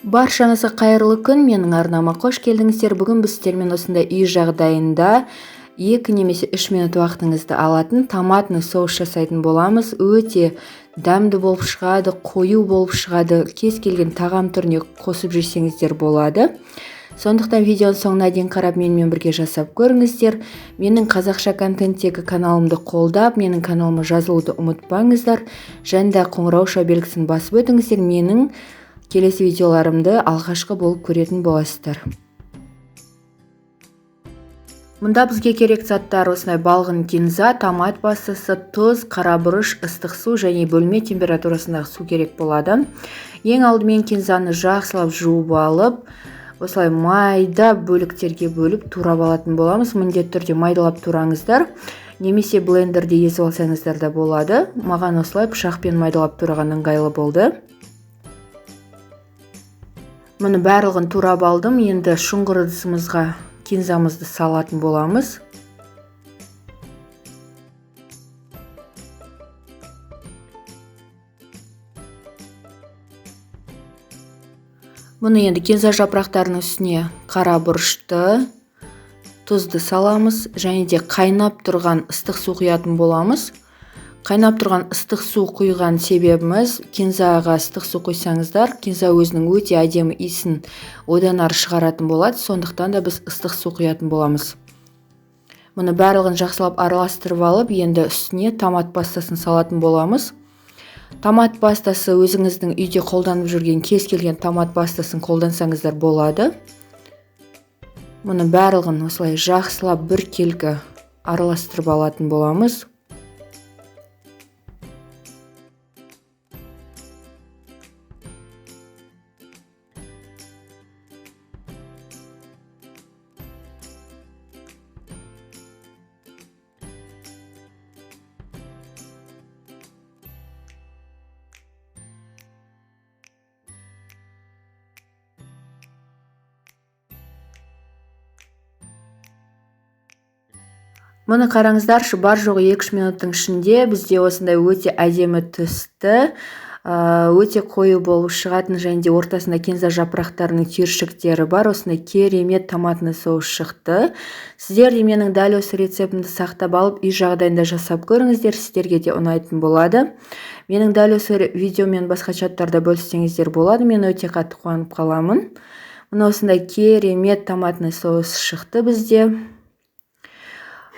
Баршаңызға қайырлы күн, менің арнама қош келдіңіздер. Бүгін біз сіздермен осындай үй жағдайында 2 немесе 3 минут уақытыңызды алатын томатный соус жасайтын боламыз. Өте дәмді болып шығады, қою болып шығады. Кез келген тағам түріне қосып жесеңіздер болады. Сондықтан видеоның соңына дейін қарап менімен бірге жасап көріңіздер. Менің қазақша контенттегі каналымды қолдап, менің каналыма жазылуды ұмытпаңыздар. Және де қоңырау белгісін басып өтіңіздер. Менің келесі видеоларымды алғашқы болып көретін боласыздар. Мұнда бізге керек заттар осындай балғын кинза, томат пастасы, тұз, қара бұрыш, ыстық су және бөлме температурасындағы су керек болады. Ең алдымен кинзаны жақсылап жуып алып, осылай майда бөліктерге бөліп турап алатын боламыз. Міндетті түрде майдалап тураңыздар. Немесе блендерде езіп алсаңыздар да болады. Маған осылай пышақпен майдалап тураған ыңғайлы болды. Мұны барлығын турап алдым. Енді шұңғыр ыдысымызға кинзамызды салатын боламыз. Мұны енді кинза жапырақтарының үстіне қара бұрышты, тұзды саламыз және де қайнап тұрған ыстық су құятын боламыз. Қайнап тұрған ыстық су құйған себебіміз, кинзаға ыстық су құйсаңыздар, кинза өзінің өте әдемі иісін одан ары шығаратын болады, сондықтан да біз ыстық су құятын боламыз. Мұны барлығын жақсылап араластырып алып, енді үстіне томат пастасын салатын боламыз. Томат пастасы өзіңіздің үйде қолданып жүрген кез келген томат пастасын қолдансаңыздар болады. Мұны барлығын осылай жақсылап біркелкі араластырып алатын боламыз. Мұны қараңыздаршы, бар жоғы 2 минуттың ішінде бізде осындай өте әдемі түсті, өте қою болып шығатын және де ортасында кинза жапырақтарының түйіршіктері бар. Осындай керемет томатный соус шықты. Сіздер де менің дәл осы рецептімді сақтап алып, үй жағдайында жасап көріңіздер, сіздерге де ұнайтын болады. Менің дәл осы видеомен басқа чаттарда бөліссеңіздер болады. Мен өте қатты қуанып қаламын. Мұны осындай керемет томатный соус шықты бізде.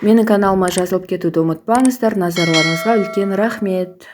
Менің каналыма жазылып кетуді ұмытпаңыздар. Назарларыңызға үлкен рахмет.